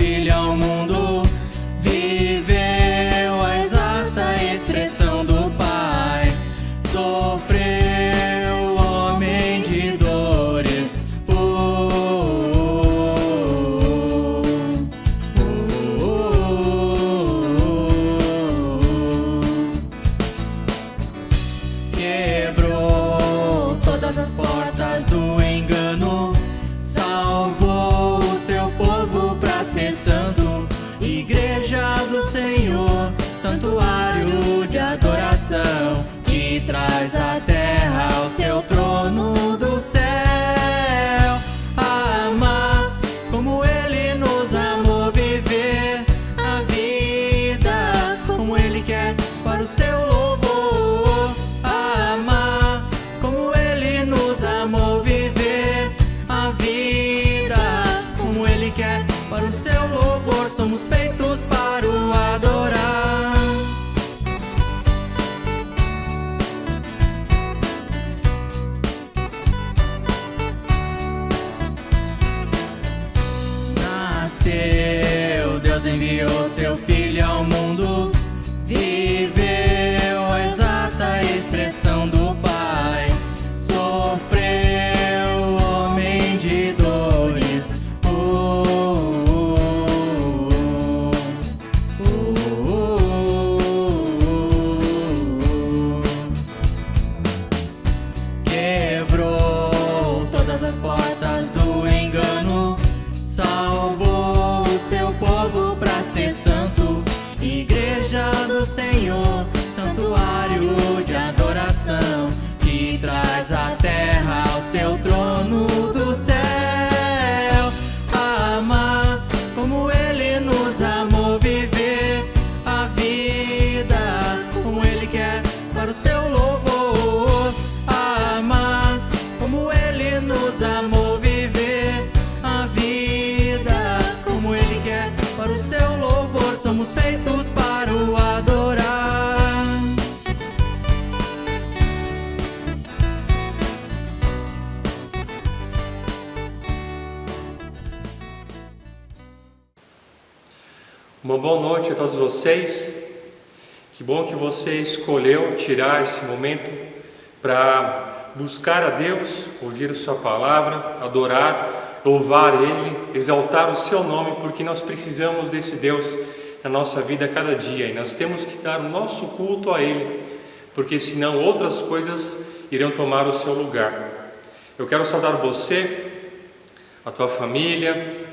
Filho ao mundo, viveu a exata expressão do Pai, sofreu homem de dores. Quebrou todas as portas do engano, salvou o seu povo pra ser santo. Igreja do Senhor, santuário de adoração, que traz a terra ao seu trono do céu. Amar como Ele nos amou, viver a vida como Ele quer para o seu louvor. Amar como Ele nos amou, viver a vida como Ele quer para o seu louvor. Somos feitos para o adorar. Nasceu, Deus enviou seu Filho ao mundo, viveu a exata expressão do Pai, sofreu homem de dores. Quebrou todas as portas do engano, salvou o seu povo pra ser santo. Igreja do Senhor, santuário de adoração, que traz a terra ao seu trono do céu. Amar como Ele nos amou, viver a vida como Ele quer para o seu louvor. Amar como Ele nos amou, viver a vida como Ele quer para o seu louvor. Somos feitos para o adorar. Uma boa noite a todos vocês. Que bom que você escolheu tirar esse momento para buscar a Deus, ouvir a sua palavra, adorar, louvar Ele, exaltar o seu nome, porque nós precisamos desse Deus na nossa vida a cada dia, e nós temos que dar o nosso culto a Ele, porque senão outras coisas irão tomar o seu lugar. Eu quero saudar você, a tua família,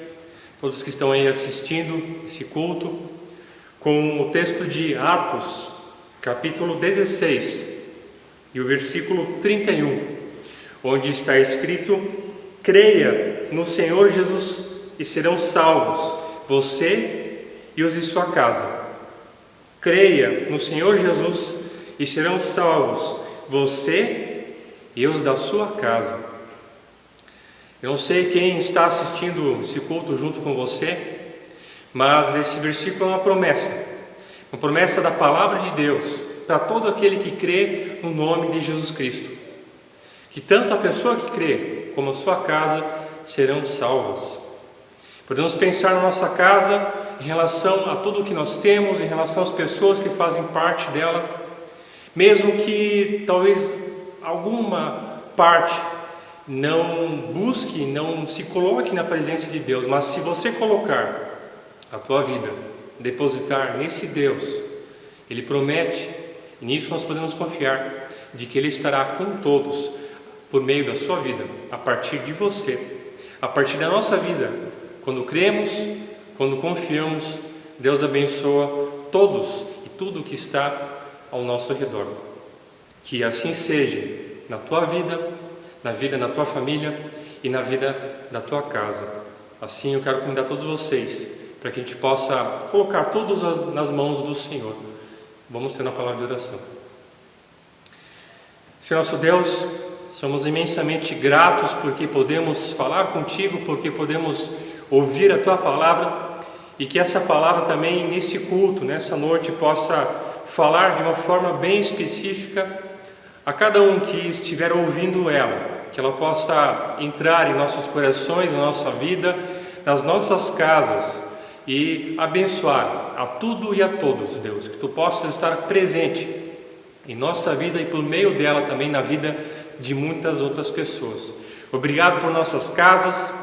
todos que estão aí assistindo esse culto, com o texto de Atos, capítulo 16, e o versículo 31, onde está escrito: creia no Senhor Jesus e serão salvos, você e os de sua casa. Creia no Senhor Jesus e serão salvos, você e os da sua casa. Eu não sei quem está assistindo esse culto junto com você, mas esse versículo é uma promessa da palavra de Deus para todo aquele que crê no nome de Jesus Cristo, que tanto a pessoa que crê como a sua casa serão salvas. Podemos pensar na nossa casa em relação a tudo o que nós temos, em relação às pessoas que fazem parte dela, mesmo que talvez alguma parte não busque, não se coloque na presença de Deus, mas se você colocar a tua vida, depositar nesse Deus, Ele promete, e nisso nós podemos confiar, de que Ele estará com todos, por meio da sua vida, a partir de você, a partir da nossa vida. Quando cremos, quando confiamos, Deus abençoa todos e tudo que está ao nosso redor. Que assim seja na tua vida da tua família e na vida da tua casa. Assim eu quero convidar todos vocês para que a gente possa colocar todos nas mãos do Senhor. Vamos ter uma palavra de oração. Senhor nosso Deus, somos imensamente gratos porque podemos falar contigo, porque podemos ouvir a tua palavra, e que essa palavra também nesse culto, nessa noite, possa falar de uma forma bem específica a cada um que estiver ouvindo ela, que ela possa entrar em nossos corações, na nossa vida, nas nossas casas, e abençoar a tudo e a todos, Deus, que Tu possas estar presente em nossa vida e por meio dela também na vida de muitas outras pessoas. Obrigado por nossas casas,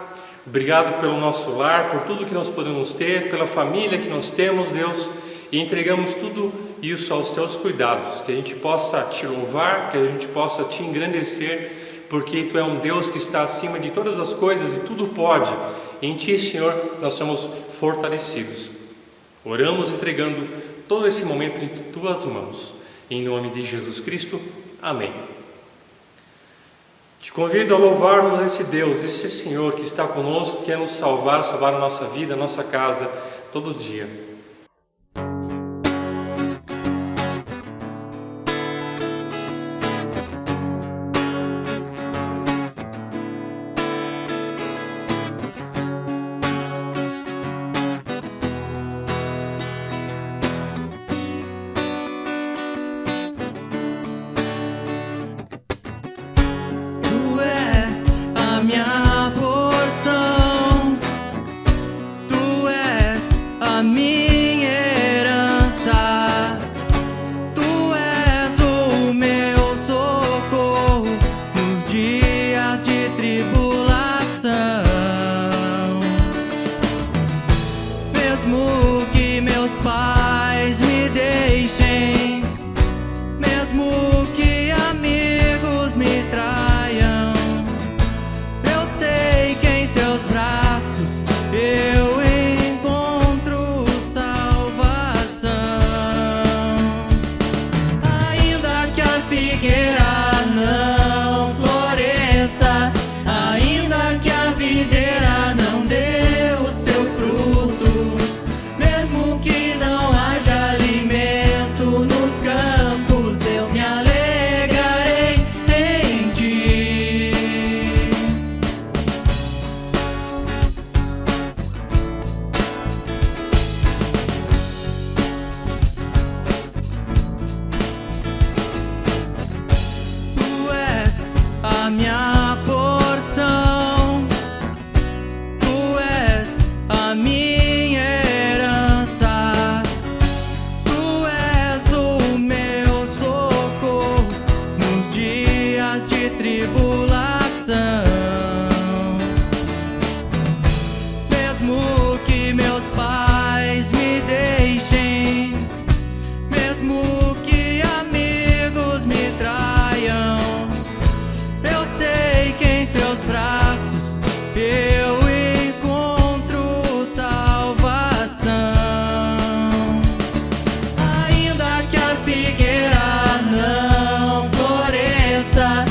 obrigado pelo nosso lar, por tudo que nós podemos ter, pela família que nós temos, Deus, e entregamos tudo isso aos Teus cuidados, que a gente possa Te louvar, que a gente possa Te engrandecer, porque Tu é um Deus que está acima de todas as coisas e tudo pode. Em Ti, Senhor, nós somos fortalecidos. Oramos entregando todo esse momento em Tuas mãos. Em nome de Jesus Cristo. Amém. Te convido a louvarmos esse Deus, esse Senhor que está conosco, que quer nos salvar a nossa vida, a nossa casa, todo dia. Minha porção, Tu és a minha herança, Tu és o meu socorro nos dias de tribulação. Mesmo que meus pais me deixem, mesmo que amigos me traiam, eu encontro salvação. Ainda que a figueira não floresça, ainda que a videira não dê o seu fruto, mesmo que não haja alimento nos campos, eu me alegrarei em Ti. A minha porção, Tu és a minha herança, Tu és o meu socorro nos dias de tribulação. Mesmo que meus pais me deixem, mesmo que amigos me traiam, eu sei que em Seus braços eu encontro salvação. Ainda que a figueira não floresça,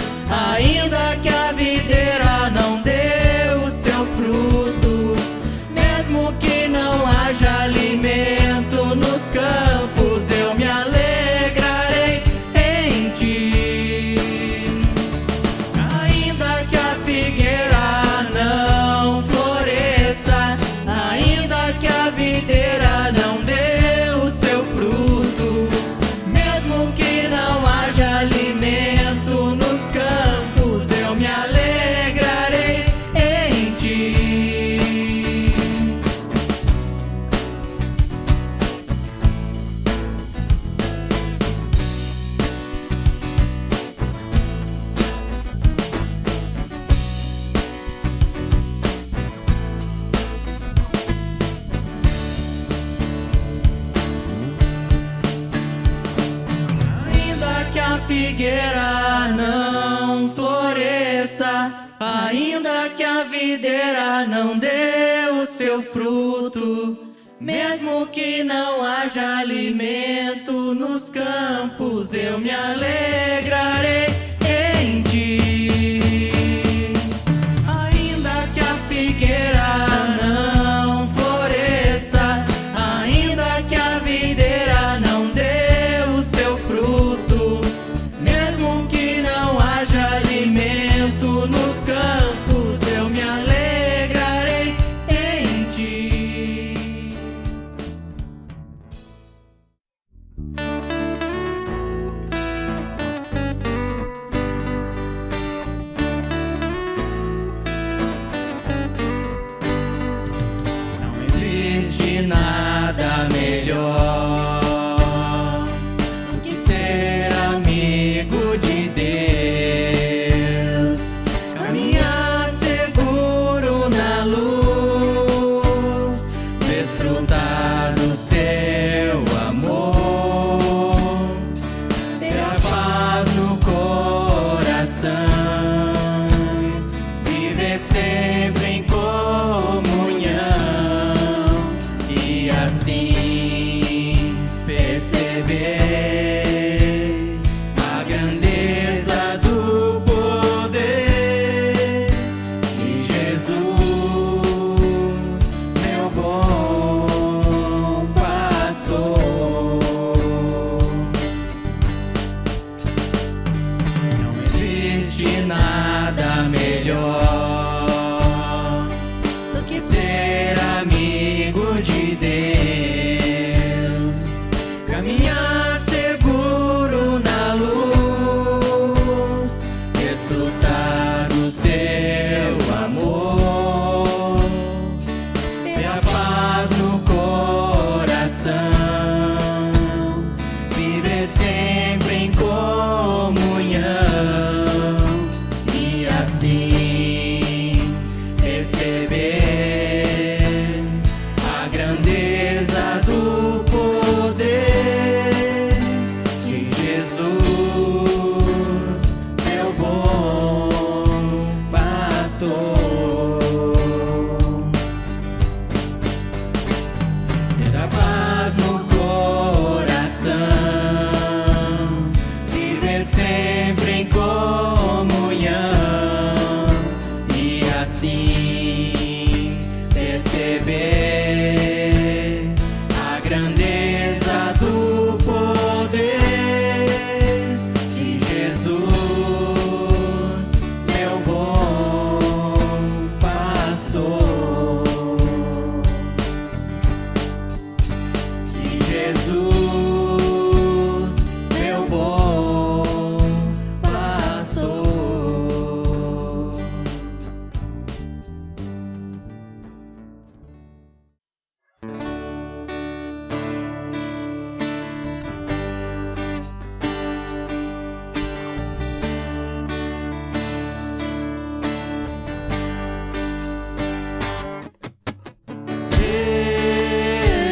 ainda que a videira não dê o seu fruto, mesmo que não haja alimento nos campos, eu me alegrarei em Ti. Ainda que a figueira não floresça, ainda que a videira não dê o seu fruto, mesmo que não haja alimento nos campos, eu me alegrarei em Ti. Ainda que a figueira não floresça, ainda que a videira não dê o seu fruto, mesmo que não haja alimento nos campos, eu me alegrarei em Ti. Ainda que a figueira não floresça, ainda que a videira não dê o seu fruto, mesmo que não haja alimento nos campos, eu me alegrarei em Ti. grandeza do poder de Jesus, meu bom pastor. Ter a paz no coração, viver sempre em comunhão e assim perceber a grandeza do poder de Jesus, meu bom pastor. De Jesus, meu bom pastor.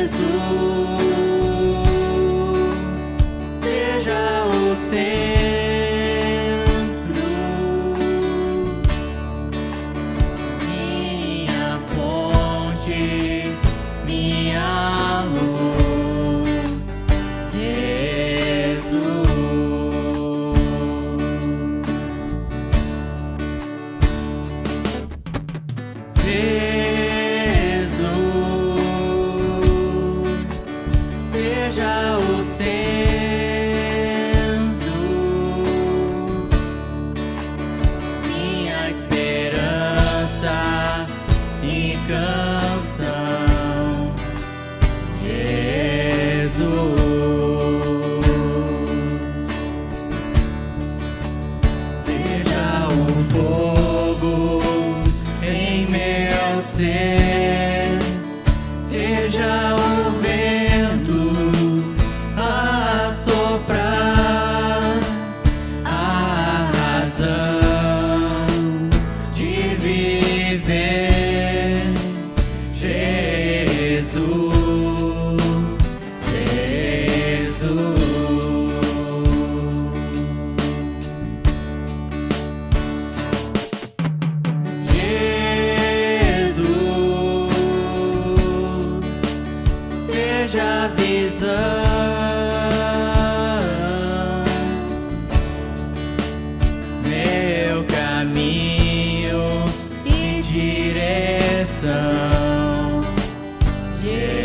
Jesus, seja o centro, minha fonte, minha luz, Jesus. Jesus, seja o centro, minha esperança e canção, Jesus. Seja o fogo em meu ser, seja o vento a soprar, a razão de viver, Jesus, Jesus. Jesus, seja a visão, meu caminho e direção, Jesus.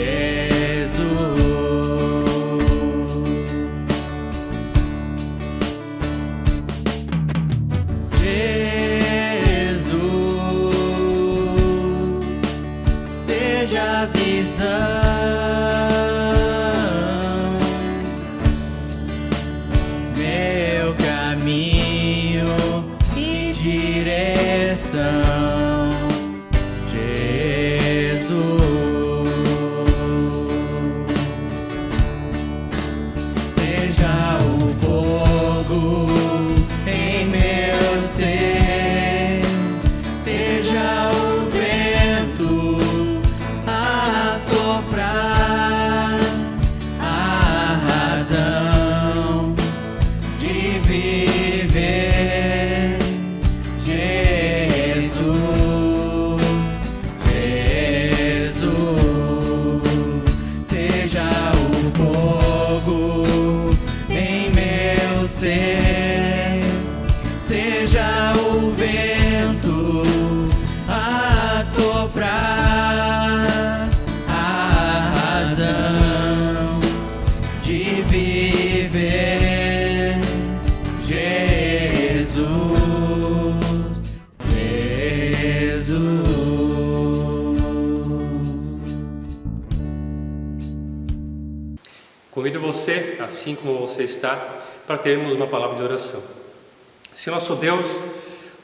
Jesus, seja a visão, meu caminho e direção, Jesus. Seja o fogo em meu ser, seja o vento a soprar, a razão de viver, Jesus, Jesus. Seja o fogo em meu ser, seja o vento a soprar, a razão de viver, Jesus, Jesus. Convido você, assim como você está, para termos uma palavra de oração. Senhor nosso Deus,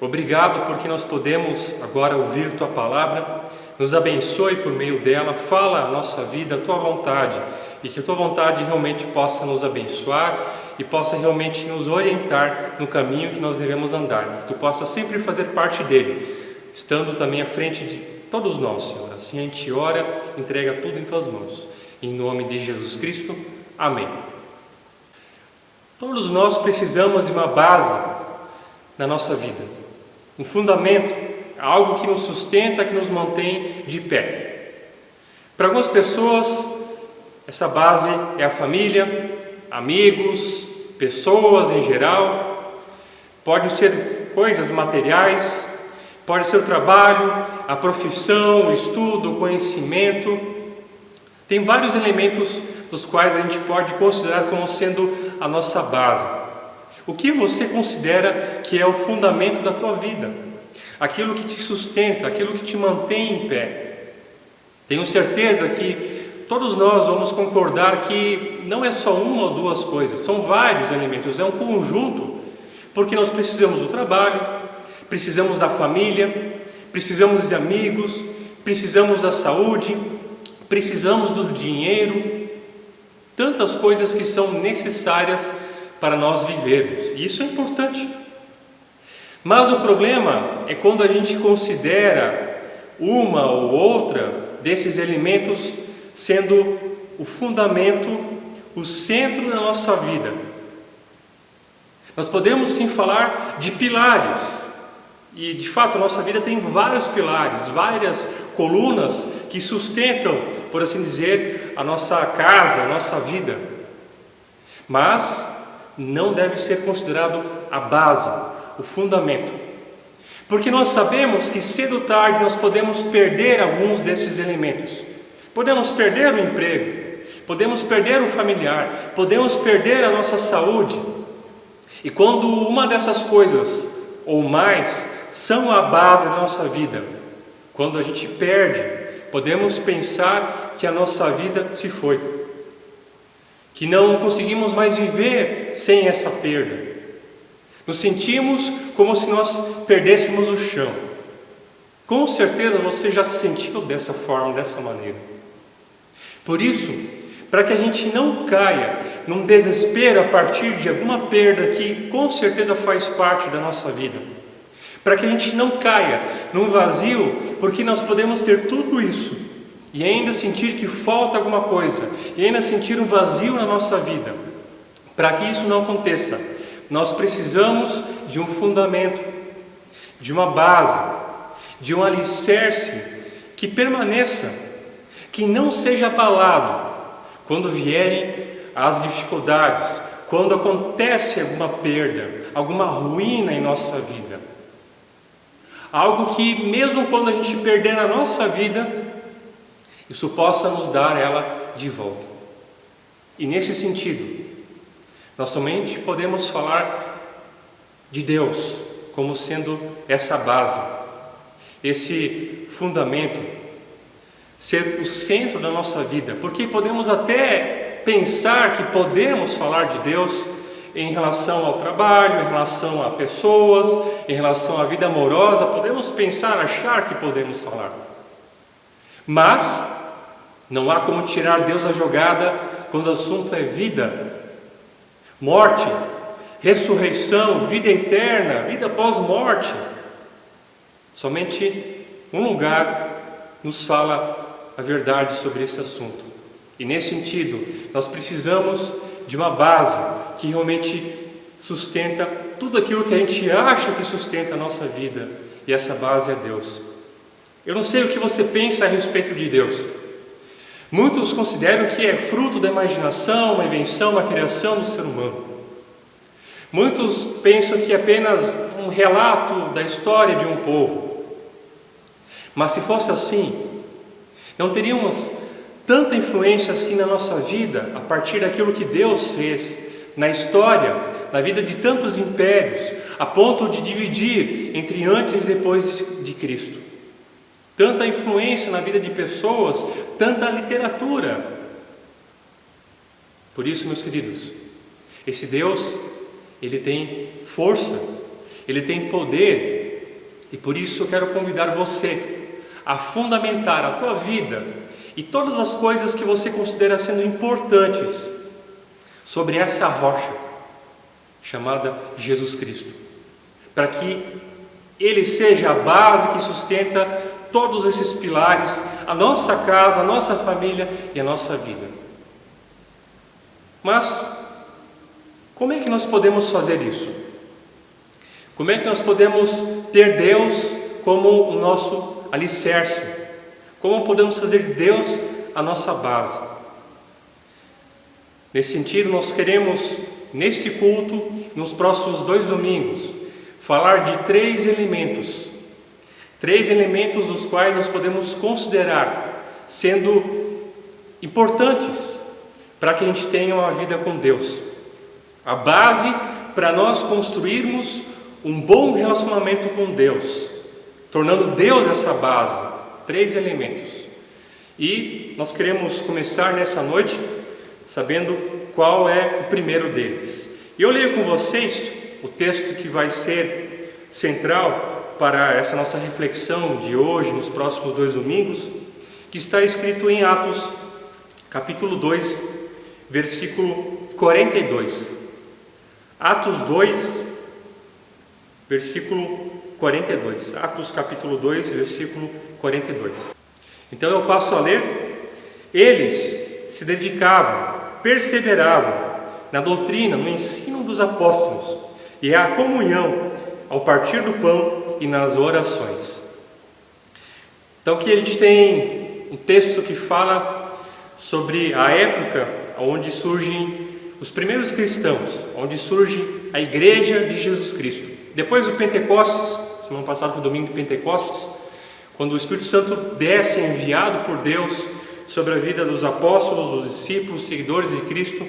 obrigado porque nós podemos agora ouvir Tua palavra. Nos abençoe por meio dela, fala a nossa vida, a Tua vontade, e que a Tua vontade realmente possa nos abençoar e possa realmente nos orientar no caminho que nós devemos andar, que Tu possa sempre fazer parte dele, estando também à frente de todos nós, Senhor. Assim a gente ora, entrega tudo em Tuas mãos. Em nome de Jesus Cristo, amém. Todos nós precisamos de uma base na nossa vida, um fundamento, algo que nos sustenta, que nos mantém de pé. Para algumas pessoas, essa base é a família, amigos, pessoas em geral. Pode ser coisas materiais, pode ser o trabalho, a profissão, o estudo, o conhecimento. Tem vários elementos dos quais a gente pode considerar como sendo a nossa base. O que você considera que é o fundamento da tua vida? Aquilo que te sustenta, aquilo que te mantém em pé. Tenho certeza que todos nós vamos concordar que não é só uma ou duas coisas, são vários elementos, é um conjunto, porque nós precisamos do trabalho, precisamos da família, precisamos de amigos, precisamos da saúde, precisamos do dinheiro, tantas coisas que são necessárias para nós vivermos, e isso é importante. Mas o problema é quando a gente considera uma ou outra desses elementos sendo o fundamento, o centro da nossa vida. Nós podemos sim falar de pilares, e de fato a nossa vida tem vários pilares, várias colunas que sustentam, por assim dizer, a nossa casa, a nossa vida. Mas não deve ser considerado a base, o fundamento. Porque nós sabemos que cedo ou tarde nós podemos perder alguns desses elementos. Podemos perder o emprego, podemos perder o familiar, podemos perder a nossa saúde. E quando uma dessas coisas, ou mais, são a base da nossa vida, quando a gente perde, podemos pensar que a nossa vida se foi, que não conseguimos mais viver sem essa perda. Nos sentimos como se nós perdêssemos o chão. Com certeza você já se sentiu dessa forma, dessa maneira. Por isso, para que a gente não caia num desespero a partir de alguma perda que com certeza faz parte da nossa vida, para que a gente não caia num vazio, porque nós podemos ter tudo isso e ainda sentir que falta alguma coisa, e ainda sentir um vazio na nossa vida. Para que isso não aconteça, nós precisamos de um fundamento, de uma base, de um alicerce que permaneça, que não seja abalado quando vierem as dificuldades, quando acontece alguma perda, alguma ruína em nossa vida. Algo que mesmo quando a gente perder a nossa vida, isso possa nos dar ela de volta. E nesse sentido, nós somente podemos falar de Deus como sendo essa base, esse fundamento, ser o centro da nossa vida, porque podemos até pensar que podemos falar de Deus em relação ao trabalho, em relação a pessoas, em relação à vida amorosa, podemos pensar, achar que podemos falar. Mas não há como tirar Deus da jogada quando o assunto é vida, morte, ressurreição, vida eterna, vida pós-morte. Somente um lugar nos fala a verdade sobre esse assunto. E nesse sentido, nós precisamos de uma base que realmente sustenta tudo aquilo que a gente acha que sustenta a nossa vida. E essa base é Deus. Eu não sei o que você pensa a respeito de Deus. Muitos consideram que é fruto da imaginação, uma invenção, uma criação do ser humano. Muitos pensam que é apenas um relato da história de um povo. Mas se fosse assim, não teríamos tanta influência assim na nossa vida, a partir daquilo que Deus fez na história, na vida de tantos impérios, a ponto de dividir entre antes e depois de Cristo. Tanta influência na vida de pessoas, tanta literatura. Por isso, meus queridos, esse Deus, Ele tem força, Ele tem poder, e por isso eu quero convidar você a fundamentar a tua vida e todas as coisas que você considera sendo importantes sobre essa rocha chamada Jesus Cristo, para que Ele seja a base que sustenta todos esses pilares, a nossa casa, a nossa família e a nossa vida. Mas como é que nós podemos fazer isso? Como é que nós podemos ter Deus como o nosso alicerce? Como podemos fazer de Deus a nossa base? Nesse sentido, nós queremos, nesse culto, nos próximos 2 domingos, falar de 3 elementos. 3 elementos dos quais nós podemos considerar sendo importantes para que a gente tenha uma vida com Deus. A base para nós construirmos um bom relacionamento com Deus, tornando Deus essa base. 3 elementos. E nós queremos começar nessa noite sabendo qual é o primeiro deles. E eu leio com vocês o texto que vai ser central para essa nossa reflexão de hoje, nos próximos 2 domingos, que está escrito em Atos, capítulo 2, versículo 42. Atos 2, versículo 42. Atos capítulo 2, versículo 42. Então eu passo a ler. Eles se dedicavam, perseveravam na doutrina, no ensino dos apóstolos e à comunhão, ao partir do pão e nas orações. Então aqui a gente tem um texto que fala sobre a época onde surgem os primeiros cristãos, onde surge a igreja de Jesus Cristo. Depois do Pentecostes, semana passada foi o domingo de Pentecostes, quando o Espírito Santo desce enviado por Deus sobre a vida dos apóstolos, dos discípulos, seguidores de Cristo,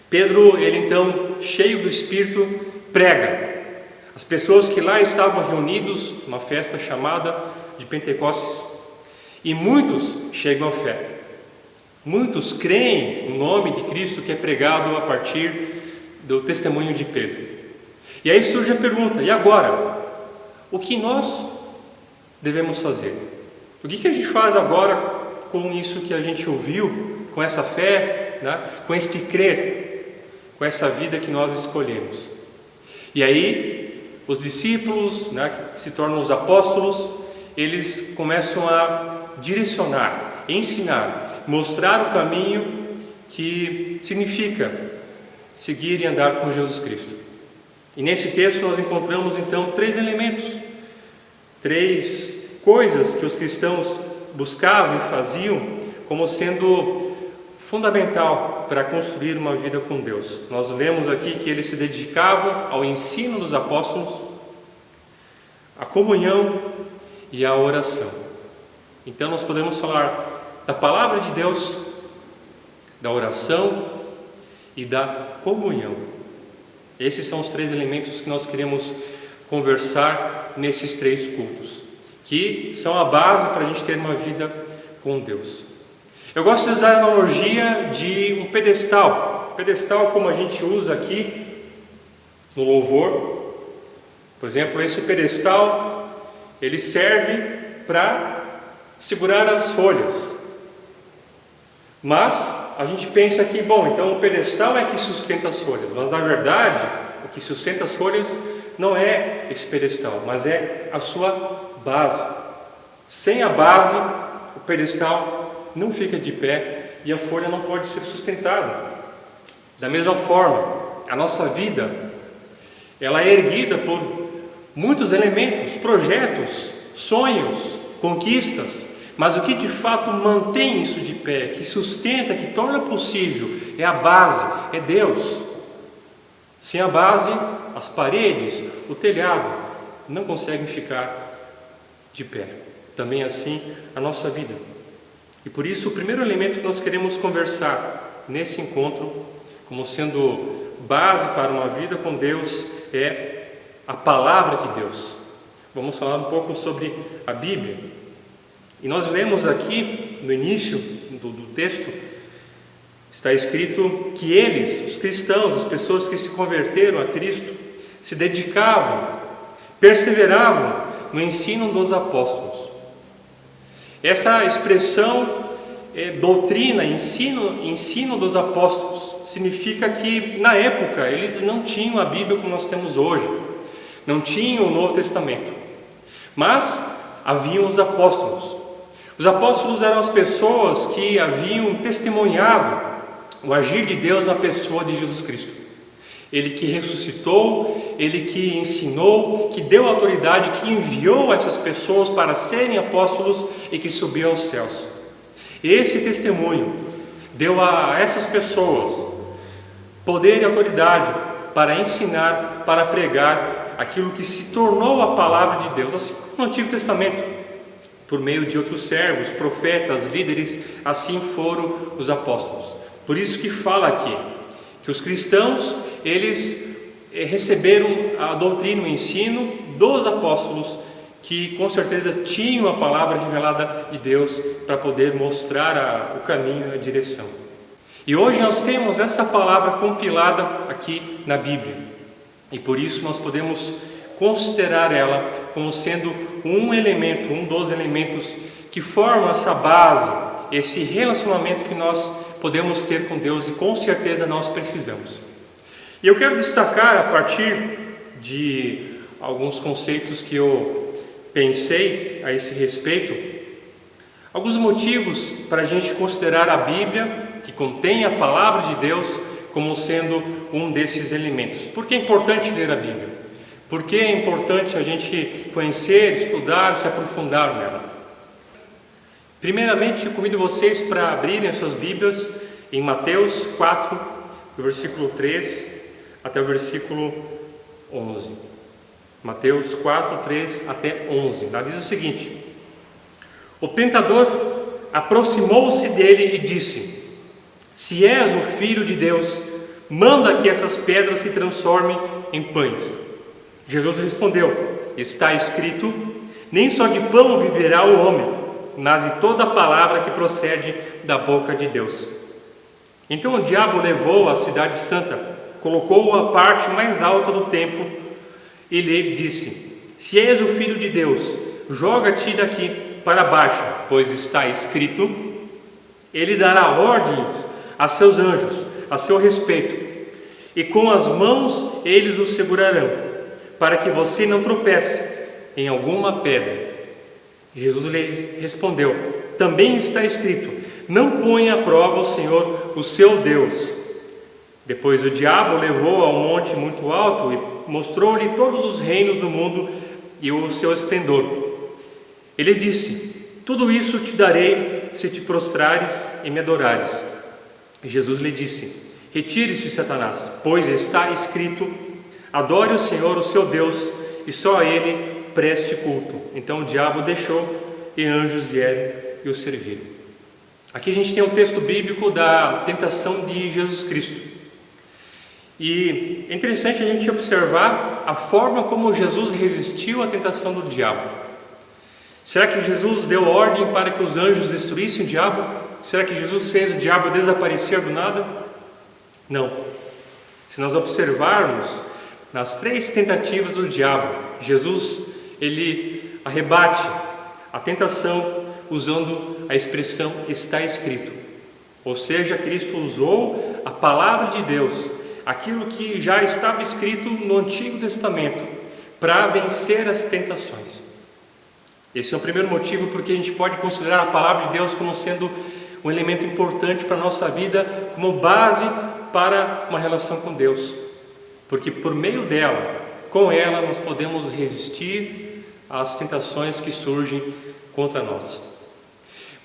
Pedro, ele então, cheio do Espírito, prega. As pessoas que lá estavam reunidos numa festa chamada de Pentecostes, e muitos chegam à fé. Muitos creem no nome de Cristo que é pregado a partir do testemunho de Pedro. E aí surge a pergunta: e agora? O que nós devemos fazer? O que a gente faz agora com isso que a gente ouviu, com essa fé, né? Com este crer, com essa vida que nós escolhemos? E aí os discípulos, né, que se tornam os apóstolos, eles começam a direcionar, ensinar, mostrar o caminho que significa seguir e andar com Jesus Cristo. E nesse texto nós encontramos então 3 elementos, 3 coisas que os cristãos buscavam e faziam como sendo fundamental para construir uma vida com Deus. Nós lemos aqui que eles se dedicavam ao ensino dos apóstolos, à comunhão e à oração. Então nós podemos falar da palavra de Deus, da oração e da comunhão. Esses são os 3 elementos que nós queremos conversar nesses 3 cultos, que são a base para a gente ter uma vida com Deus. Eu gosto de usar a analogia de um pedestal. Pedestal como a gente usa aqui no louvor. Por exemplo, esse pedestal, ele serve para segurar as folhas. Mas a gente pensa que, bom, então o pedestal é que sustenta as folhas. Mas na verdade, o que sustenta as folhas não é esse pedestal, mas é a sua base. Sem a base, o pedestal não fica de pé e a folha não pode ser sustentada. Da mesma forma, a nossa vida, ela é erguida por muitos elementos, projetos, sonhos, conquistas, mas o que de fato mantém isso de pé, que sustenta, que torna possível, é a base, é Deus. Sem a base, as paredes, o telhado não conseguem ficar de pé. Também assim a nossa vida. E por isso o primeiro elemento que nós queremos conversar nesse encontro, como sendo base para uma vida com Deus, é a palavra de Deus. Vamos falar um pouco sobre a Bíblia. E nós lemos aqui no início do texto, está escrito que eles, os cristãos, as pessoas que se converteram a Cristo, se dedicavam, perseveravam no ensino dos apóstolos. Essa expressão doutrina, ensino dos apóstolos, significa que na época eles não tinham a Bíblia como nós temos hoje, não tinham o Novo Testamento, mas haviam os apóstolos. Os apóstolos eram as pessoas que haviam testemunhado o agir de Deus na pessoa de Jesus Cristo. Ele que ressuscitou, Ele que ensinou, que deu autoridade, que enviou essas pessoas para serem apóstolos e que subiu aos céus. Esse testemunho deu a essas pessoas poder e autoridade para ensinar, para pregar aquilo que se tornou a palavra de Deus, assim como no Antigo Testamento, por meio de outros servos, profetas, líderes, assim foram os apóstolos. Por isso que fala aqui que os cristãos, eles receberam a doutrina, o ensino dos apóstolos, que com certeza tinham a palavra revelada de Deus para poder mostrar o caminho, a direção. E hoje nós temos essa palavra compilada aqui na Bíblia, e por isso nós podemos considerar ela como sendo um elemento, um dos elementos que formam essa base, esse relacionamento que nós podemos ter com Deus e com certeza nós precisamos. E eu quero destacar, a partir de alguns conceitos que eu pensei a esse respeito, alguns motivos para a gente considerar a Bíblia, que contém a palavra de Deus, como sendo um desses elementos. Por que é importante ler a Bíblia? Por que é importante a gente conhecer, estudar, se aprofundar nela? Primeiramente, eu convido vocês para abrirem as suas Bíblias em Mateus 4, do versículo 3 até o versículo 11. Mateus 4, 3 até 11. Lá diz o seguinte: o tentador aproximou-se dele e disse: se és o Filho de Deus, manda que essas pedras se transformem em pães. Jesus respondeu: está escrito, nem só de pão viverá o homem, mas de toda a palavra que procede da boca de Deus. Então o diabo levou a cidade santa, colocou-o à parte mais alta do templo e lhe disse: se és o Filho de Deus, joga-te daqui para baixo, pois está escrito, ele dará ordens a seus anjos a seu respeito, e com as mãos eles o segurarão, para que você não tropece em alguma pedra. Jesus lhe respondeu: também está escrito, não ponha à prova o Senhor, o seu Deus. Depois o diabo o levou a um monte muito alto e mostrou-lhe todos os reinos do mundo e o seu esplendor. Ele disse: tudo isso te darei se te prostrares e me adorares. Jesus lhe disse: retire-se, Satanás, pois está escrito, adore o Senhor, o seu Deus, e só a Ele preste culto. Então o diabo deixou e anjos vieram e o serviram. Aqui a gente tem um texto bíblico da tentação de Jesus Cristo. E é interessante a gente observar a forma como Jesus resistiu à tentação do diabo. Será que Jesus deu ordem para que os anjos destruíssem o diabo? Será que Jesus fez o diabo desaparecer do nada? Não. Se nós observarmos nas 3 tentativas do diabo, Jesus, ele arrebate a tentação usando a expressão está escrito. Ou seja, Cristo usou a palavra de Deus, aquilo que já estava escrito no Antigo Testamento, para vencer as tentações. Esse é o primeiro motivo porque a gente pode considerar a palavra de Deus como sendo um elemento importante para a nossa vida, como base para uma relação com Deus. Porque por meio dela, com ela, nós podemos resistir às tentações que surgem contra nós.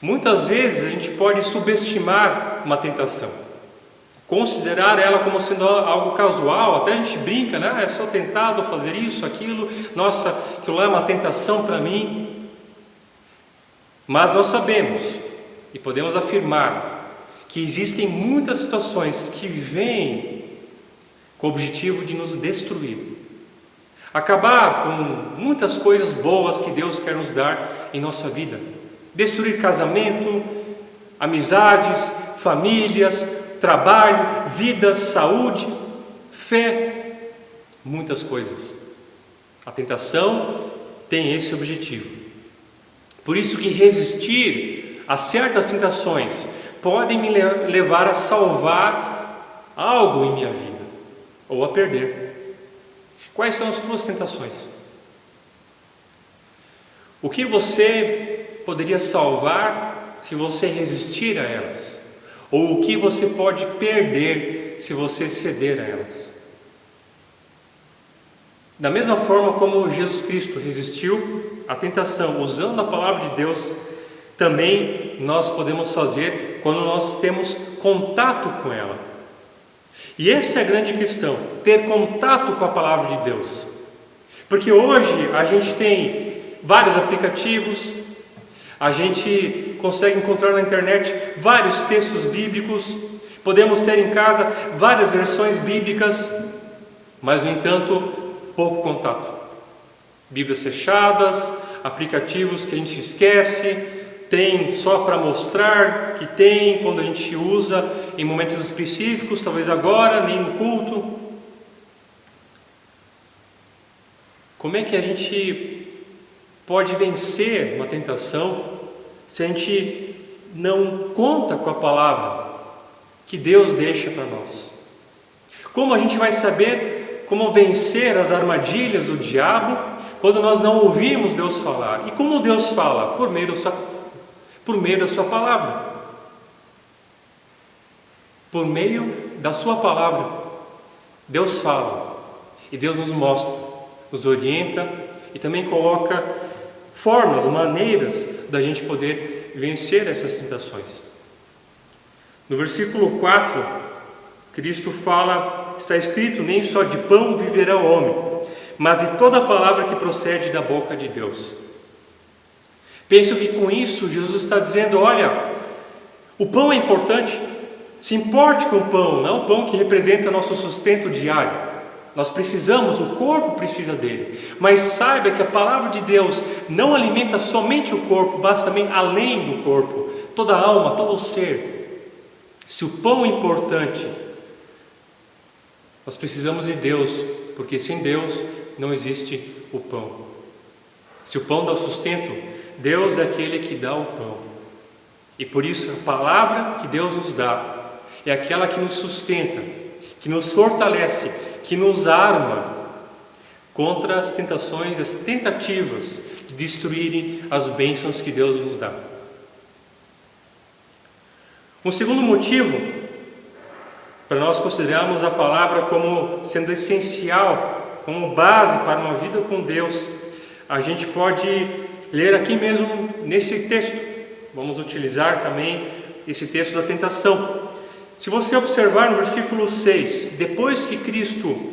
Muitas vezes a gente pode subestimar uma tentação, considerar ela como sendo algo casual, até a gente brinca, né? É só tentado fazer isso, aquilo, nossa, aquilo lá é uma tentação para mim. Mas nós sabemos e podemos afirmar que existem muitas situações que vêm com o objetivo de nos destruir, acabar com muitas coisas boas que Deus quer nos dar em nossa vida, destruir casamento, amizades, famílias, trabalho, vida, saúde, fé, muitas coisas. A tentação tem esse objetivo. Por isso que resistir a certas tentações podem me levar a salvar algo em minha vida ou a perder. Quais são as tuas tentações? O que você poderia salvar se você resistir a elas, ou o que você pode perder se você ceder a elas. Da mesma forma como Jesus Cristo resistiu à tentação usando a palavra de Deus, também nós podemos fazer quando nós temos contato com ela. E essa é a grande questão, ter contato com a palavra de Deus. Porque hoje a gente tem vários aplicativos, a gente consegue encontrar na internet vários textos bíblicos, podemos ter em casa várias versões bíblicas, mas no entanto, pouco contato. Bíblias fechadas, aplicativos que a gente esquece, tem só para mostrar que tem quando a gente usa em momentos específicos, talvez agora, nem no culto. Como é que a gente pode vencer uma tentação se a gente não conta com a palavra que Deus deixa para nós? Como a gente vai saber como vencer as armadilhas do diabo quando nós não ouvimos Deus falar? E como Deus fala? Por meio da sua palavra. Por meio da sua palavra. Por meio da sua palavra. Deus fala. E Deus nos mostra, nos orienta e também coloca formas, maneiras da gente poder vencer essas tentações. No versículo 4, Cristo fala, está escrito: nem só de pão viverá o homem, mas de toda a palavra que procede da boca de Deus. Penso que com isso Jesus está dizendo: olha, o pão é importante, se importe com o pão, não o pão que representa nosso sustento diário. Nós precisamos, o corpo precisa dele, mas saiba que a palavra de Deus não alimenta somente o corpo, mas também além do corpo, toda a alma, todo o ser. Se o pão é importante, nós precisamos de Deus, porque sem Deus não existe o pão. Se o pão dá o sustento, Deus é aquele que dá o pão. E por isso a palavra que Deus nos dá é aquela que nos sustenta, que nos fortalece, que nos arma contra as tentações, as tentativas de destruírem as bênçãos que Deus nos dá. Um segundo motivo para nós considerarmos a palavra como sendo essencial, como base para uma vida com Deus, a gente pode ler aqui mesmo nesse texto. Vamos utilizar também esse texto da tentação. Se você observar no versículo 6, depois que Cristo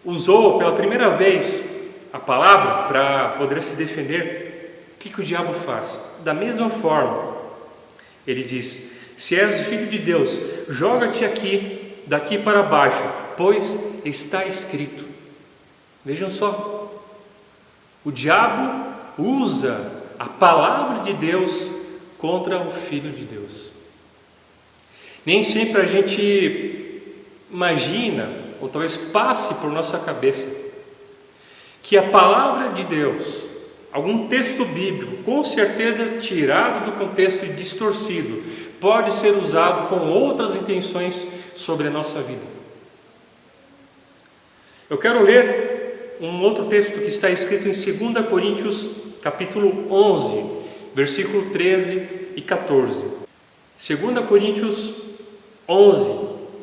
usou pela primeira vez a palavra para poder se defender, o que o diabo faz? Da mesma forma, ele diz: se és o Filho de Deus, joga-te aqui, daqui para baixo, pois está escrito. Vejam só, o diabo usa a palavra de Deus contra o Filho de Deus. Nem sempre a gente imagina, ou talvez passe por nossa cabeça, que a palavra de Deus, algum texto bíblico, com certeza tirado do contexto e distorcido, pode ser usado com outras intenções sobre a nossa vida. Eu quero ler um outro texto que está escrito em 2 Coríntios, capítulo 11, versículo 13 e 14. 2 Coríntios 11,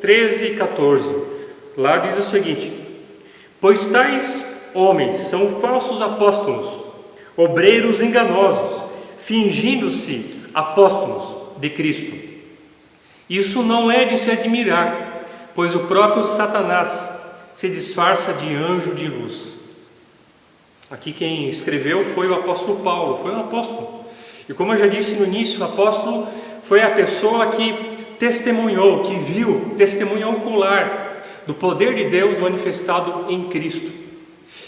13 e 14. Lá diz o seguinte: pois tais homens são falsos apóstolos, obreiros enganosos, fingindo-se apóstolos de Cristo. Isso não é de se admirar, pois o próprio Satanás se disfarça de anjo de luz. Aqui quem escreveu foi o apóstolo Paulo, foi um apóstolo. E como eu já disse no início, o apóstolo foi a pessoa que testemunhou, que viu, testemunhou ocular do poder de Deus manifestado em Cristo.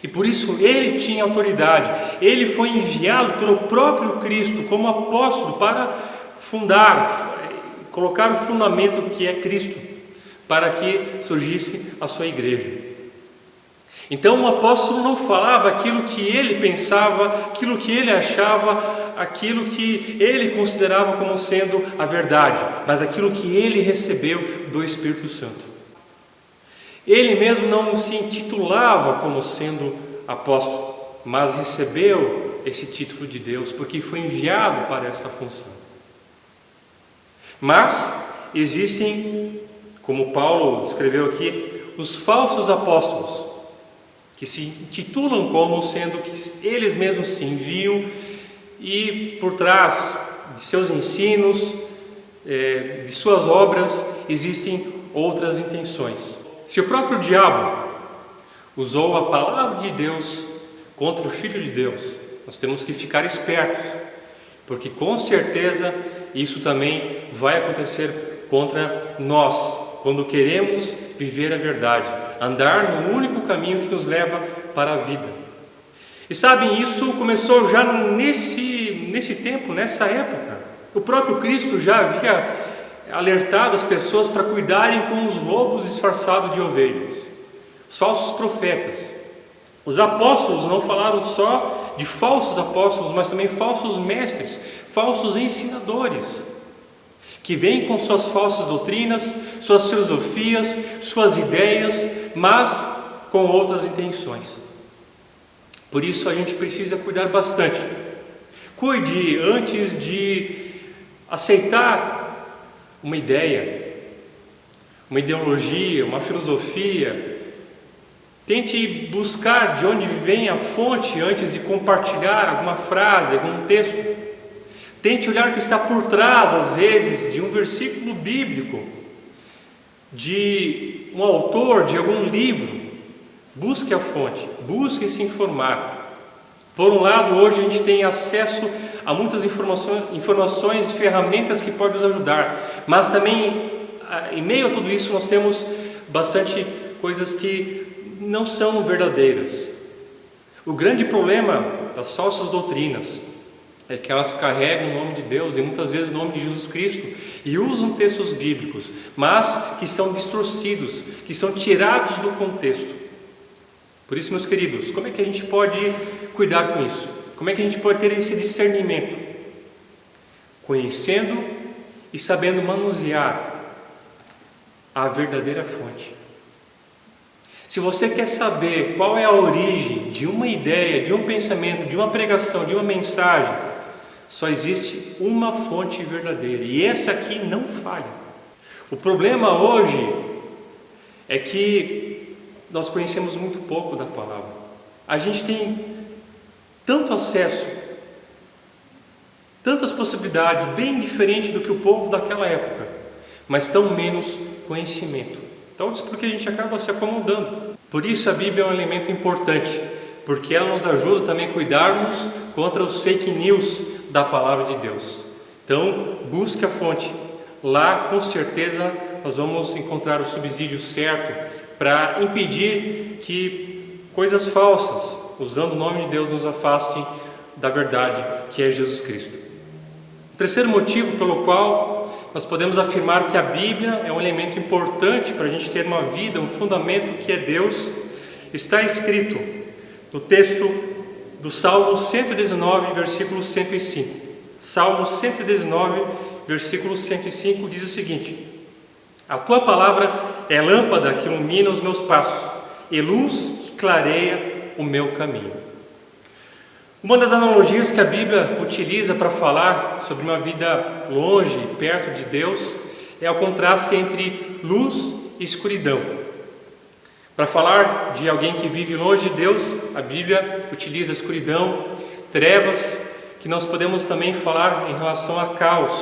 E por isso ele tinha autoridade, ele foi enviado pelo próprio Cristo como apóstolo para fundar, colocar o fundamento que é Cristo, para que surgisse a sua igreja. Então o apóstolo não falava aquilo que ele pensava, aquilo que ele achava, aquilo que ele considerava como sendo a verdade, mas aquilo que ele recebeu do Espírito Santo. Ele mesmo não se intitulava como sendo apóstolo, mas recebeu esse título de Deus, porque foi enviado para essa função. Mas existem, como Paulo descreveu aqui, os falsos apóstolos, que se intitulam como sendo que eles mesmos se enviam e por trás de seus ensinos, de suas obras, existem outras intenções. Se o próprio diabo usou a palavra de Deus contra o Filho de Deus, nós temos que ficar espertos, porque com certeza isso também vai acontecer contra nós, quando queremos viver a verdade, andar no único caminho que nos leva para a vida. E sabem, isso começou já nesse tempo, nessa época. O próprio Cristo já havia alertado as pessoas para cuidarem com os lobos disfarçados de ovelhas, os falsos profetas. Os apóstolos não falaram só de falsos apóstolos, mas também falsos mestres, falsos ensinadores, que vêm com suas falsas doutrinas, suas filosofias, suas ideias, mas com outras intenções. Por isso a gente precisa cuidar bastante. Cuide antes de aceitar uma ideia, uma ideologia, uma filosofia. Tente buscar de onde vem a fonte antes de compartilhar alguma frase, algum texto. Tente olhar o que está por trás, às vezes, de um versículo bíblico, de um autor, de algum livro. Busque a fonte, busque se informar. Por um lado, hoje a gente tem acesso a muitas informações e ferramentas que podem nos ajudar, mas também, em meio a tudo isso, nós temos bastante coisas que não são verdadeiras. O grande problema das falsas doutrinas é que elas carregam o nome de Deus e muitas vezes o nome de Jesus Cristo e usam textos bíblicos, mas que são distorcidos, que são tirados do contexto. Por isso, meus queridos, como é que a gente pode cuidar com isso? Como é que a gente pode ter esse discernimento? Conhecendo e sabendo manusear a verdadeira fonte. Se você quer saber qual é a origem de uma ideia, de um pensamento, de uma pregação, de uma mensagem, só existe uma fonte verdadeira, e essa aqui não falha. O problema hoje é que nós conhecemos muito pouco da palavra. A gente tem tanto acesso, tantas possibilidades, bem diferente do que o povo daquela época, mas tão menos conhecimento. Então, isso porque a gente acaba se acomodando. Por isso a Bíblia é um elemento importante, porque ela nos ajuda também a cuidarmos contra os fake news da palavra de Deus. Então, busque a fonte. Lá, com certeza, nós vamos encontrar o subsídio certo para impedir que coisas falsas, usando o nome de Deus, nos afastem da verdade, que é Jesus Cristo. O terceiro motivo pelo qual nós podemos afirmar que a Bíblia é um elemento importante para a gente ter uma vida, um fundamento que é Deus, está escrito no texto do Salmo 119, versículo 105. Salmo 119, versículo 105 diz o seguinte: a tua palavra é lâmpada que ilumina os meus passos e luz que clareia o meu caminho. Uma das analogias que a Bíblia utiliza para falar sobre uma vida longe, perto de Deus, é o contraste entre luz e escuridão. Para falar de alguém que vive longe de Deus, a Bíblia utiliza escuridão, trevas, que nós podemos também falar em relação a caos.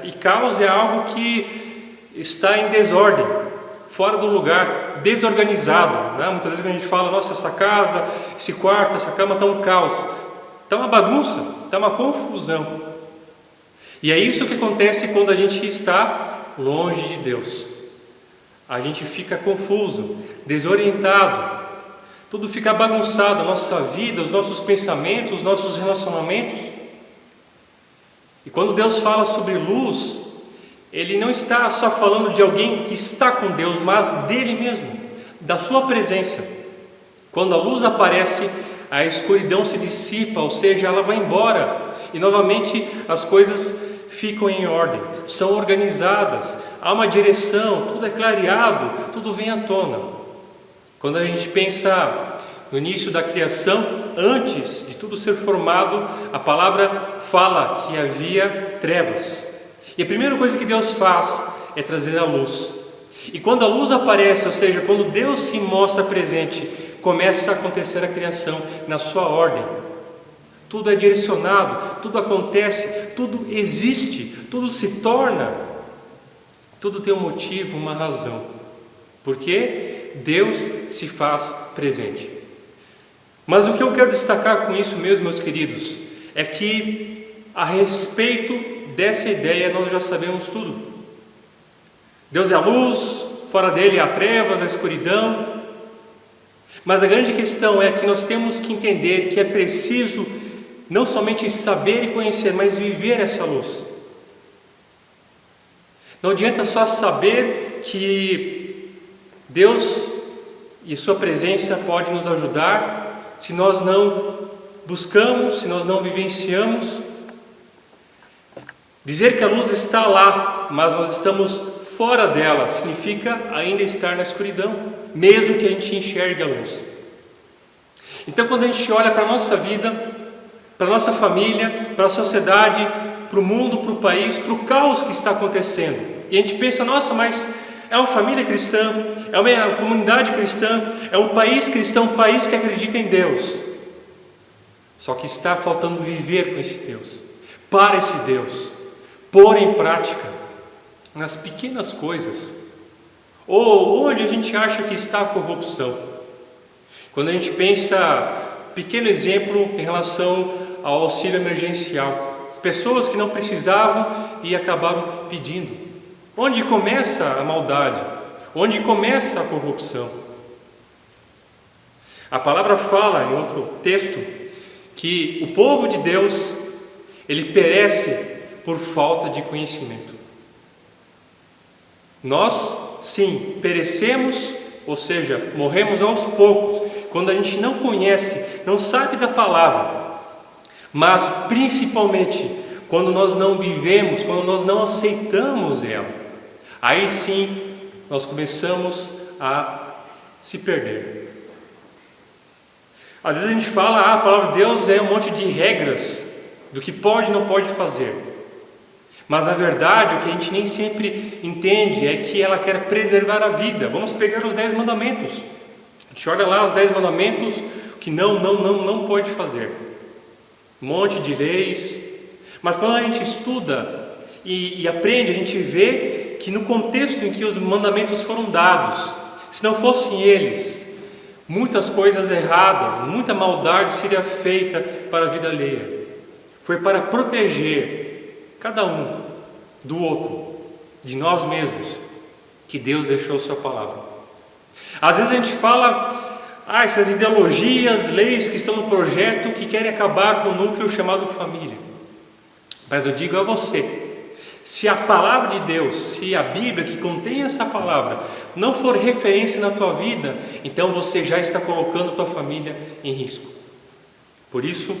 E caos é algo que está em desordem, fora do lugar, desorganizado. Muitas vezes quando a gente fala, nossa, essa casa, esse quarto, essa cama está um caos. Está uma bagunça, está uma confusão. E é isso que acontece quando a gente está longe de Deus. A gente fica confuso, desorientado, tudo fica bagunçado, a nossa vida, os nossos pensamentos, os nossos relacionamentos. E quando Deus fala sobre luz, Ele não está só falando de alguém que está com Deus, mas dele mesmo, da sua presença. Quando a luz aparece, a escuridão se dissipa, ou seja, ela vai embora e novamente as coisas ficam em ordem, são organizadas, há uma direção, tudo é clareado, tudo vem à tona. Quando a gente pensa no início da criação, antes de tudo ser formado, a palavra fala que havia trevas. E a primeira coisa que Deus faz é trazer a luz. E quando a luz aparece, ou seja, quando Deus se mostra presente, começa a acontecer a criação na sua ordem. Tudo é direcionado, tudo acontece, tudo existe, tudo se torna, tudo tem um motivo, uma razão. Porque Deus se faz presente. Mas o que eu quero destacar com isso mesmo, meus queridos, é que a respeito dessa ideia nós já sabemos tudo. Deus é a luz, fora dele há trevas, a escuridão. Mas a grande questão é que nós temos que entender que é preciso não somente saber e conhecer, mas viver essa luz. Não adianta só saber que Deus e sua presença pode nos ajudar se nós não buscamos, se nós não vivenciamos. Dizer que a luz está lá, mas nós estamos fora dela, significa ainda estar na escuridão, mesmo que a gente enxergue a luz. Então, quando a gente olha para a nossa vida, para a nossa família, para a sociedade, para o mundo, para o país, para o caos que está acontecendo, e a gente pensa, nossa, mas é uma família cristã, é uma comunidade cristã, é um país cristão, um país que acredita em Deus. Só que está faltando viver com esse Deus, para esse Deus, pôr em prática nas pequenas coisas, ou onde a gente acha que está a corrupção. Quando a gente pensa, pequeno exemplo em relação ao auxílio emergencial, as pessoas que não precisavam e acabaram pedindo. Onde começa a maldade? Onde começa a corrupção? A palavra fala em outro texto que o povo de Deus, ele perece por falta de conhecimento. Nós, sim, perecemos, ou seja, morremos aos poucos, quando a gente não conhece, não sabe da palavra, mas principalmente quando nós não vivemos, quando nós não aceitamos ela, aí sim nós começamos a se perder. Às vezes a gente fala, a palavra de Deus é um monte de regras do que pode e não pode fazer. Mas na verdade o que a gente nem sempre entende é que ela quer preservar a vida. Vamos pegar os 10 mandamentos. A gente olha lá os 10 mandamentos que não pode fazer. Um monte de leis. Mas quando a gente estuda e aprende, a gente vê que no contexto em que os mandamentos foram dados, se não fossem eles, muitas coisas erradas, muita maldade seria feita para a vida alheia. Foi para proteger cada um do outro, de nós mesmos, que Deus deixou sua palavra. Às vezes a gente fala, essas ideologias, leis que estão no projeto que querem acabar com o núcleo chamado família. Mas eu digo a você, se a palavra de Deus, se a Bíblia que contém essa palavra não for referência na tua vida, então você já está colocando a tua família em risco. Por isso,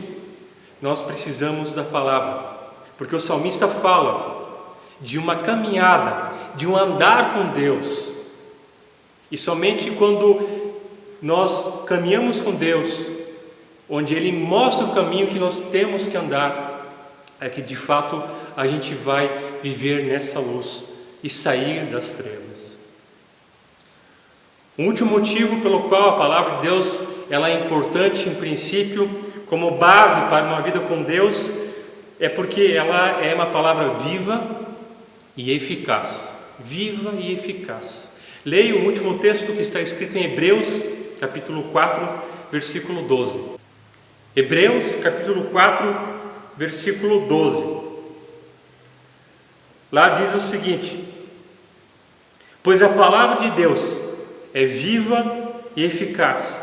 nós precisamos da palavra. Porque o salmista fala de uma caminhada, de um andar com Deus. E somente quando nós caminhamos com Deus, onde Ele mostra o caminho que nós temos que andar, é que de fato a gente vai viver nessa luz e sair das trevas. O último motivo pelo qual a palavra de Deus ela é importante em princípio, como base para uma vida com Deus, é porque ela é uma palavra viva e eficaz. Viva e eficaz. Leia o último texto que está escrito em Hebreus, capítulo 4, versículo 12. Hebreus, capítulo 4, versículo 12. Lá diz o seguinte: pois a palavra de Deus é viva e eficaz,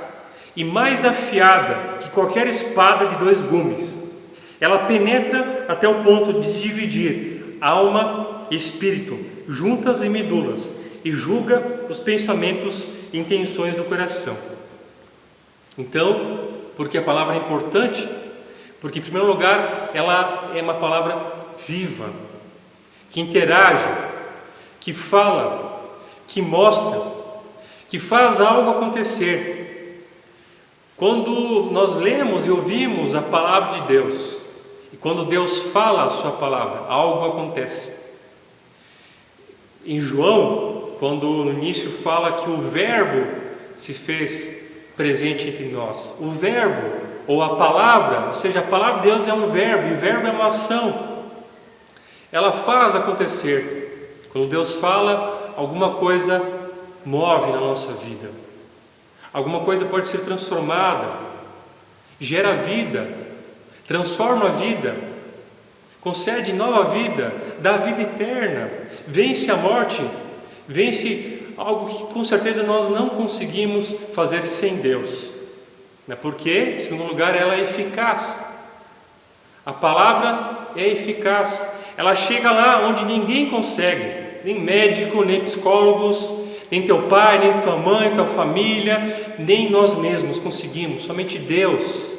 e mais afiada que qualquer espada de 2 gumes. Ela penetra até o ponto de dividir alma e espírito, juntas e medulas, e julga os pensamentos e intenções do coração. Então, porque a palavra é importante? Porque, em primeiro lugar, ela é uma palavra viva, que interage, que fala, que mostra, que faz algo acontecer. Quando nós lemos e ouvimos a palavra de Deus, e quando Deus fala a sua palavra, algo acontece. Em João, quando no início fala que o Verbo se fez presente entre nós, o Verbo, ou a palavra, ou seja, a palavra de Deus é um verbo, e o verbo é uma ação, ela faz acontecer. Quando Deus fala, alguma coisa move na nossa vida, alguma coisa pode ser transformada, gera vida, transforma a vida, concede nova vida, dá vida eterna, vence a morte, vence algo que com certeza nós não conseguimos fazer sem Deus. Porque, em segundo lugar, ela é eficaz. A palavra é eficaz, ela chega lá onde ninguém consegue, nem médico, nem psicólogos, nem teu pai, nem tua mãe, tua família, nem nós mesmos conseguimos, somente Deus,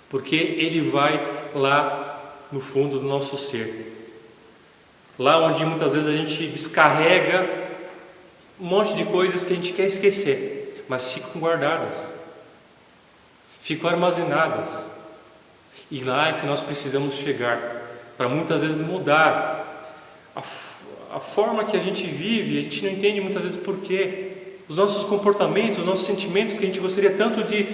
porque Ele vai lá no fundo do nosso ser, lá onde muitas vezes a gente descarrega um monte de coisas que a gente quer esquecer, mas ficam guardadas, ficam armazenadas, e lá é que nós precisamos chegar, para muitas vezes mudar a forma que a gente vive. A gente não entende muitas vezes porquê, os nossos comportamentos, os nossos sentimentos, que a gente gostaria tanto de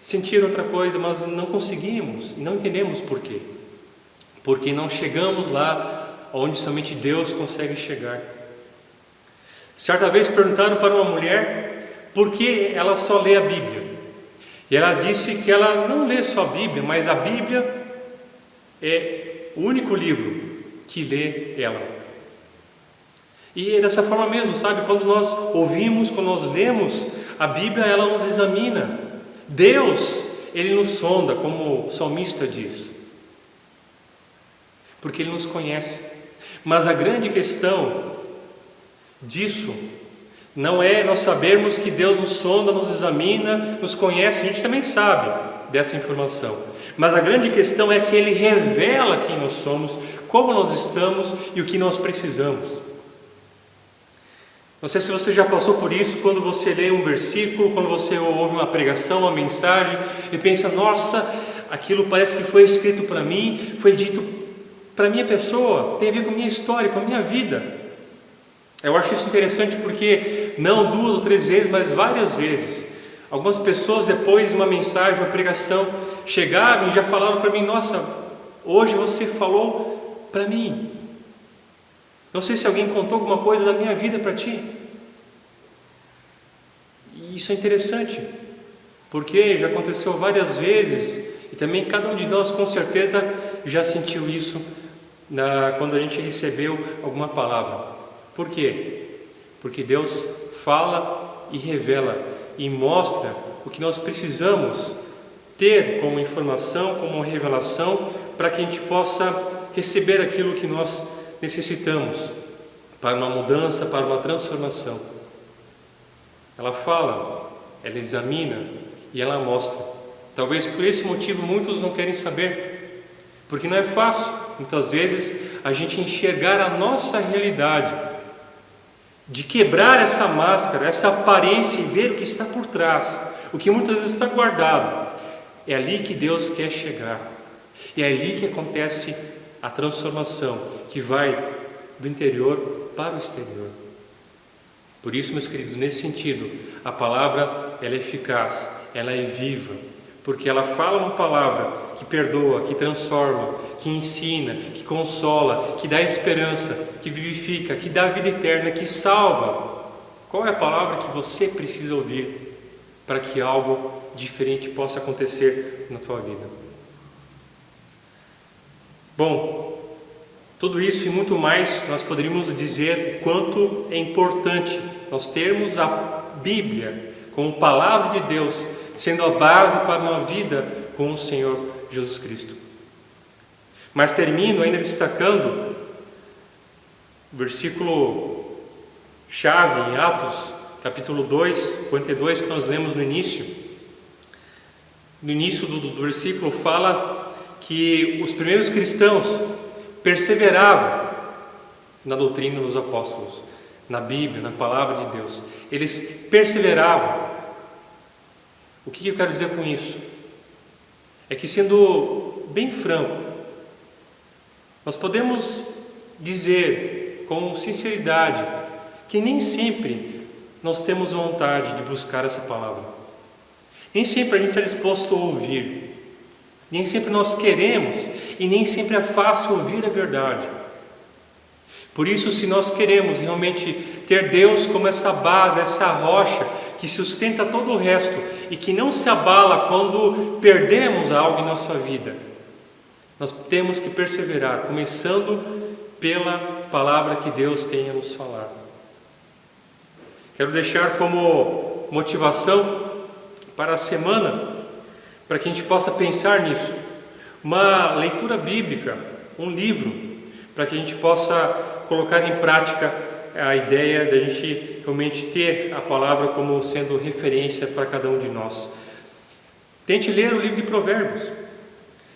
sentir outra coisa, mas não conseguimos, e não entendemos porquê, porque não chegamos lá onde somente Deus consegue chegar. Certa vez perguntaram para uma mulher por que ela só lê a Bíblia, e ela disse que ela não lê só a Bíblia, mas a Bíblia é o único livro que lê ela. E é dessa forma mesmo, sabe? Quando nós ouvimos, quando nós lemos a Bíblia, ela nos examina. Deus, Ele nos sonda, como o salmista diz, porque Ele nos conhece. Mas a grande questão disso não é nós sabermos que Deus nos sonda, nos examina, nos conhece. A gente também sabe dessa informação, mas a grande questão é que Ele revela quem nós somos, como nós estamos e o que nós precisamos. Não sei se você já passou por isso, quando você lê um versículo, quando você ouve uma pregação, uma mensagem, e pensa, nossa, aquilo parece que foi escrito para mim, foi dito para a minha pessoa, tem a ver com a minha história, com a minha vida. Eu acho isso interessante porque não 2 ou 3 vezes, mas várias vezes, algumas pessoas depois de uma mensagem, uma pregação, chegaram e já falaram para mim, nossa, hoje você falou para mim. Não sei se alguém contou alguma coisa da minha vida para ti. E isso é interessante, porque já aconteceu várias vezes, e também cada um de nós com certeza já sentiu isso quando a gente recebeu alguma palavra. Por quê? Porque Deus fala e revela e mostra o que nós precisamos ter como informação, como revelação, para que a gente possa receber aquilo que nós necessitamos para uma mudança, para uma transformação. Ela fala, ela examina e ela mostra. Talvez por esse motivo muitos não querem saber, porque não é fácil, muitas vezes, a gente enxergar a nossa realidade, de quebrar essa máscara, essa aparência e ver o que está por trás, o que muitas vezes está guardado. É ali que Deus quer chegar, e é ali que acontece a transformação, que vai do interior para o exterior. Por isso, meus queridos, nesse sentido, a palavra ela é eficaz, ela é viva, porque ela fala uma palavra que perdoa, que transforma, que ensina, que consola, que dá esperança, que vivifica, que dá vida eterna, que salva. Qual é a palavra que você precisa ouvir para que algo diferente possa acontecer na tua vida? Bom, tudo isso e muito mais nós poderíamos dizer quanto é importante nós termos a Bíblia como palavra de Deus, sendo a base para uma vida com o Senhor Jesus Cristo. Mas termino ainda destacando o versículo chave em Atos, capítulo 2, 52, que nós lemos no início. No início do versículo fala que os primeiros cristãos perseveravam na doutrina dos apóstolos, na Bíblia, na palavra de Deus. Eles perseveravam. O que eu quero dizer com isso? É que, sendo bem franco, nós podemos dizer com sinceridade que nem sempre nós temos vontade de buscar essa palavra. Nem sempre a gente está disposto a ouvir. Nem sempre nós queremos e nem sempre é fácil ouvir a verdade. Por isso, se nós queremos realmente ter Deus como essa base, essa rocha que sustenta todo o resto e que não se abala quando perdemos algo em nossa vida, nós temos que perseverar, começando pela palavra que Deus tem a nos falar. Quero deixar como motivação para a semana, para que a gente possa pensar nisso, uma leitura bíblica, um livro, para que a gente possa colocar em prática a ideia da gente realmente ter a palavra como sendo referência para cada um de nós. Tente ler o livro de Provérbios,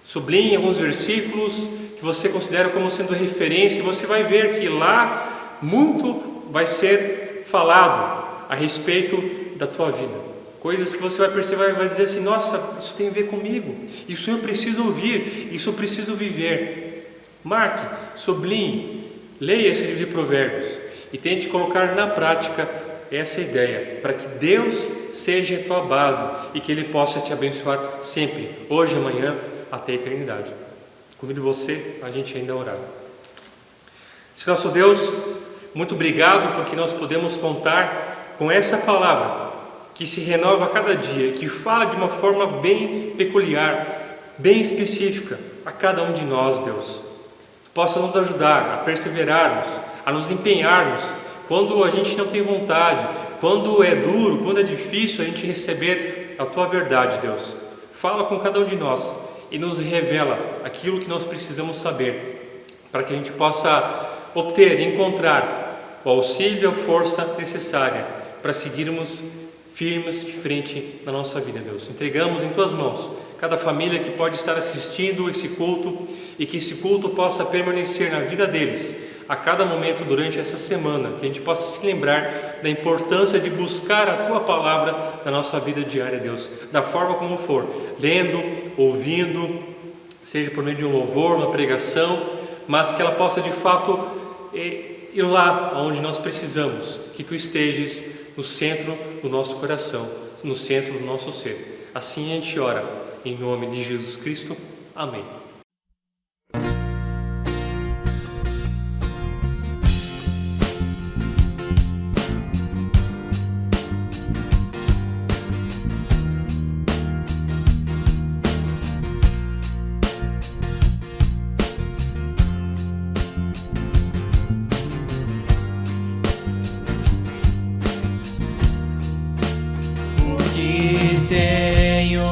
sublinhe alguns versículos que você considera como sendo referência, e você vai ver que lá muito vai ser falado a respeito da tua vida. Coisas que você vai perceber, vai dizer assim: nossa, isso tem a ver comigo, isso eu preciso ouvir, isso eu preciso viver. Marque, sublinhe, leia esse livro de Provérbios e tente colocar na prática essa ideia, para que Deus seja a tua base e que Ele possa te abençoar sempre, hoje, amanhã, até a eternidade. Convido você a gente ainda orar. Senhor nosso Deus, muito obrigado porque nós podemos contar com essa palavra que se renova a cada dia, que fala de uma forma bem peculiar, bem específica a cada um de nós, Deus. Tu possa nos ajudar a perseverarmos, a nos empenharmos quando a gente não tem vontade, quando é duro, quando é difícil a gente receber a tua verdade, Deus. Fala com cada um de nós e nos revela aquilo que nós precisamos saber, para que a gente possa obter, encontrar o auxílio e a força necessária para seguirmos firmes de frente na nossa vida, Deus. Entregamos em tuas mãos cada família que pode estar assistindo esse culto e que esse culto possa permanecer na vida deles a cada momento durante essa semana, que a gente possa se lembrar da importância de buscar a tua palavra na nossa vida diária, Deus, da forma como for, lendo, ouvindo, seja por meio de um louvor, uma pregação, mas que ela possa de fato ir lá onde nós precisamos, que tu estejas no centro do nosso coração, no centro do nosso ser. Assim a gente ora, em nome de Jesus Cristo. Amém. Que tenho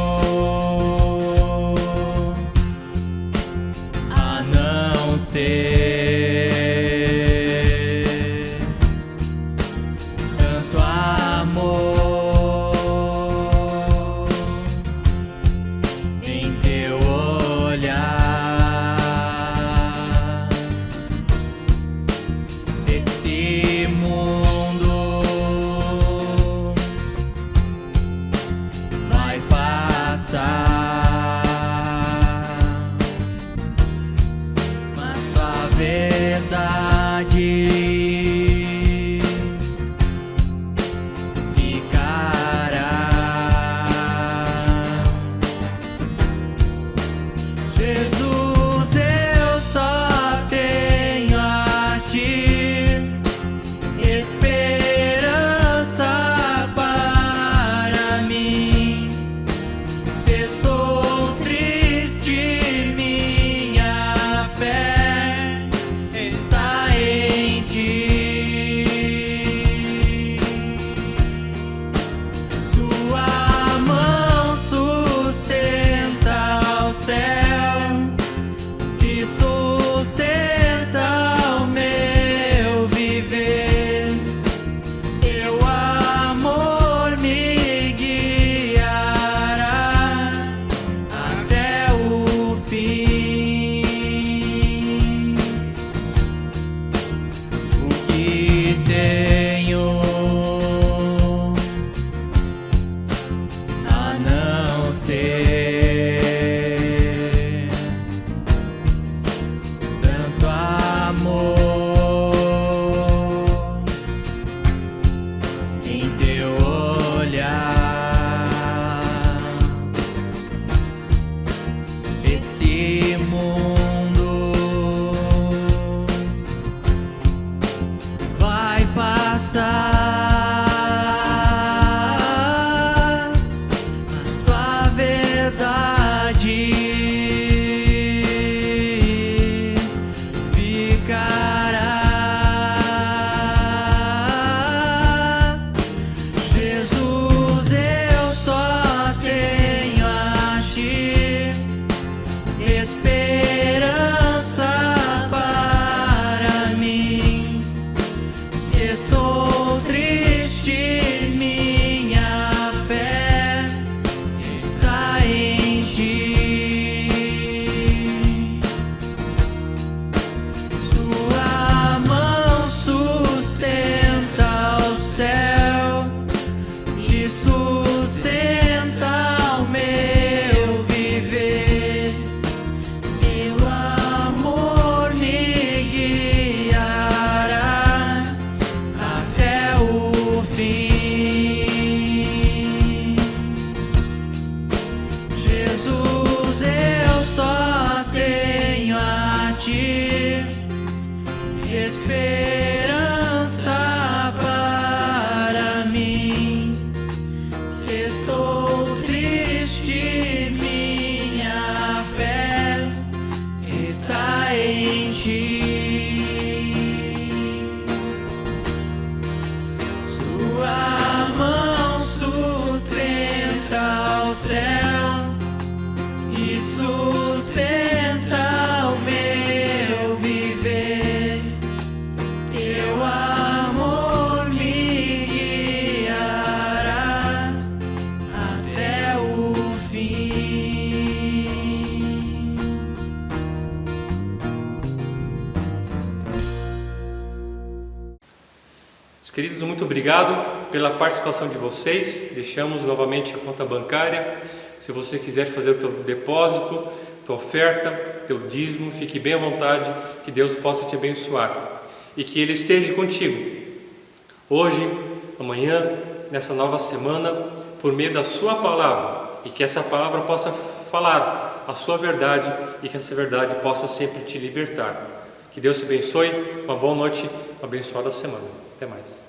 mas tua verdade ficará. Jesus, eu só tenho a ti esperança para mim. Se estou triste, minha fé está em ti. Tua mão sustenta o céu e sustenta o meu viver. Teu amor me guiará até o fim. Jesus, eu só tenho a ti esperança para mim. Se estou triste, minha fé está em ti. Tua mão sustenta o céu e sustenta o meu viver. Teu amor me guiará até o fim. Queridos, muito obrigado pela participação de vocês. Deixamos novamente a conta bancária. Se você quiser fazer o teu depósito, tua oferta, teu dízimo, fique bem à vontade, que Deus possa te abençoar e que Ele esteja contigo hoje, amanhã, nessa nova semana, por meio da sua palavra, e que essa palavra possa falar a sua verdade e que essa verdade possa sempre te libertar. Que Deus te abençoe, uma boa noite, uma abençoada semana. Até mais.